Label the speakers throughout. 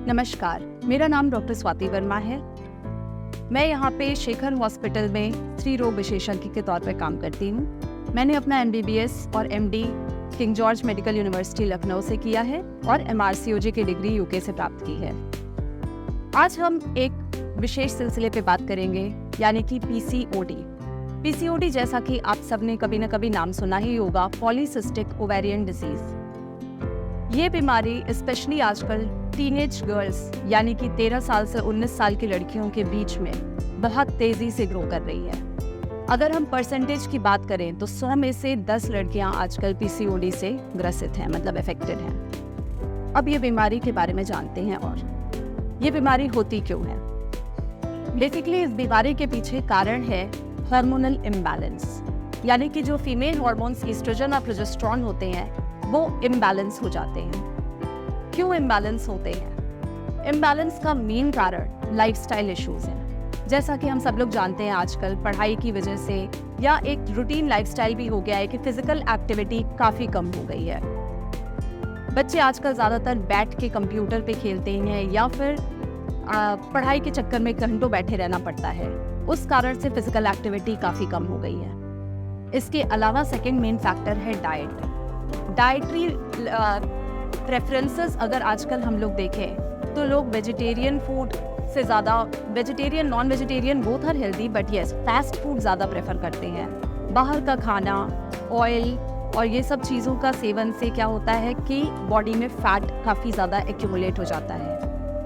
Speaker 1: नमस्कार, मेरा नाम डॉक्टर स्वाति वर्मा है। मैं यहाँ पे शेखर हॉस्पिटल में स्त्री रोग विशेषज्ञ के तौर पर काम करती हूँ। मैंने अपना MBBS और MD king George medical university Lucknow से किया है और MRCOG की डिग्री UK से प्राप्त की है। आज हम एक विशेष सिलसिले पे बात करेंगे, यानी कि PCOD। PCOD जैसा कि आप सबने कभी न कभी नाम सुना ही होगा, पॉलीसिस्टिक ओवेरियन डिजीज। ये बीमारी स्पेशली आजकल टीनेज गर्ल्स यानी कि 13 साल से 19 साल की लड़कियों के बीच में बहुत तेजी से ग्रो कर रही है। अगर हम परसेंटेज की बात करें तो 100 में से 10 लड़कियां आजकल PCOD से ग्रसित हैं, मतलब अफेक्टेड हैं। अब ये बीमारी के बारे में जानते हैं और ये बीमारी होती क्यों है। बेसिकली इस बीमारी के पीछे कारण है हार्मोनल इम्बैलेंस, यानी कि जो फीमेल हार्मोन्स ईस्ट्रोजन और प्रोजेस्टेरॉन होते हैं वो इम्बैलेंस हो जाते हैं। क्यों इम्बैलेंस होते हैं? इम्बैलेंस का मेन कारण लाइफस्टाइल इश्यूज हैं। जैसा कि हम सब लोग जानते हैं, आजकल पढ़ाई की वजह से या एक रूटीन लाइफस्टाइल भी हो गया है कि फिजिकल एक्टिविटी काफ़ी कम हो गई है। बच्चे आजकल ज़्यादातर बैठ के कंप्यूटर पे खेलते हैं या फिर पढ़ाई के चक्कर में घंटों बैठे रहना पड़ता है। उस कारण से फिजिकल एक्टिविटी काफ़ी कम हो गई है। इसके अलावा सेकेंड मेन फैक्टर है डाइटरी प्रेफरेंसेस। अगर आजकल हम लोग देखें तो लोग वेजिटेरियन फूड से ज़्यादा, vegetarian non vegetarian both are healthy, but yes fast food ज़्यादा प्रेफर करते हैं। बाहर का खाना, ऑयल और ये सब चीज़ों का सेवन से क्या होता है कि बॉडी में फैट काफ़ी ज़्यादा एक्यूमुलेट हो जाता है,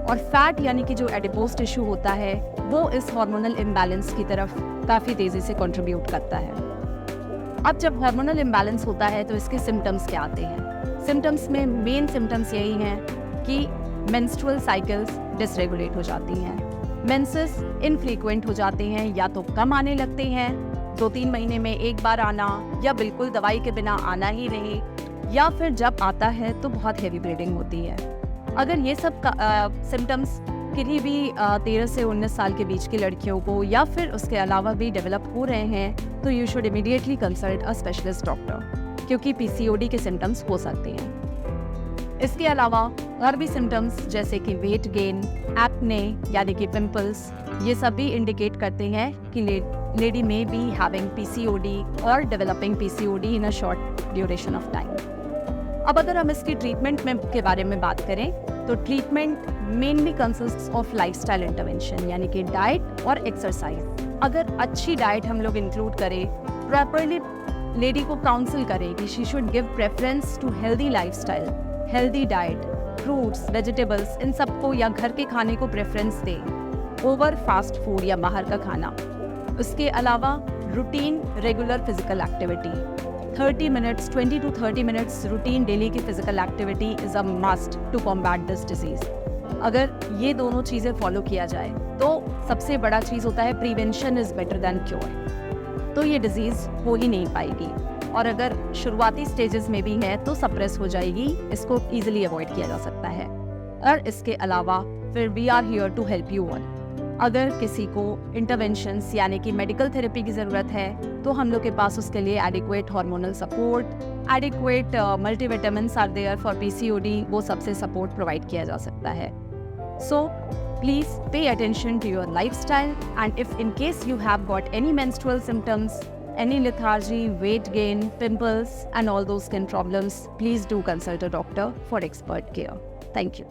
Speaker 1: और फैट यानी कि जो एडिपोज टिश्यू होता है वो इस हार्मोनल इम्बैलेंस की तरफ काफ़ी तेज़ी से कंट्रीब्यूट करता है। अब जब हार्मोनल इम्बैलेंस होता है तो इसके सिम्टम्स क्या आते हैं? सिम्टम्स में मेन सिम्टम्स यही हैं कि मेंस्ट्रुअल साइकिल्स डिसरेगुलेट हो जाती हैं, मेंसेस इनफ्रीक्वेंट हो जाते हैं, या तो कम आने लगते हैं, 2-3 महीने में एक बार आना, या बिल्कुल दवाई के बिना आना ही नहीं, या फिर जब आता है तो बहुत हैवी ब्लीडिंग होती है। अगर ये सब सिम्टम्स किसी भी 13 से 19 साल के बीच की लड़कियों को या फिर उसके अलावा भी डेवलप हो रहे हैं तो you should immediately consult a specialist doctor, क्योंकि PCOD के सिम्टम्स हो सकते हैं। इसके अलावा और भी सिम्टम्स जैसे कि वेट गेन, एक्ने यानी कि पिंपल्स, ये सब भी इंडिकेट करते हैं कि लेडी में बी हैविंग PCOD और developing PCOD in a short duration of time. अब अगर हम इसकी ट्रीटमेंट के बारे में बात करें तो treatment mainly consists of lifestyle intervention, यानी कि डाइट और एक्सरसाइज। अगर अच्छी डाइट हम लोग इंक्लूड करें, प्रॉपरली लेडी को काउंसिल करें कि she should give preference to healthy lifestyle, healthy diet, fruits, vegetables, इन सबको या घर के खाने को प्रेफरेंस दें ओवर फास्ट फूड या बाहर का खाना। उसके अलावा routine regular physical activity, 20 to 30 minutes routine daily की physical activity is a must to combat this disease. अगर ये दोनों चीज़ें फॉलो किया जाए तो सबसे बड़ा चीज़ होता है prevention is better than cure. तो ये डिजीज़ हो ही नहीं पाएगी, और अगर शुरुआती स्टेजेस में भी है तो सप्रेस हो जाएगी, इसको ईजिली अवॉइड किया जा सकता है। और इसके अलावा फिर we are here to help you all. अगर किसी को इंटरवेंशंस यानी कि मेडिकल थेरेपी की ज़रूरत है तो हम लोग के पास उसके लिए adequate hormonal support, adequate multivitamins are there for PCOD, वो सबसे सपोर्ट प्रोवाइड किया जा सकता है। So please pay attention to your lifestyle, and if in case you have got any menstrual symptoms, any lethargy, weight gain, pimples and all those skin problems, please do consult a doctor for expert care. Thank you.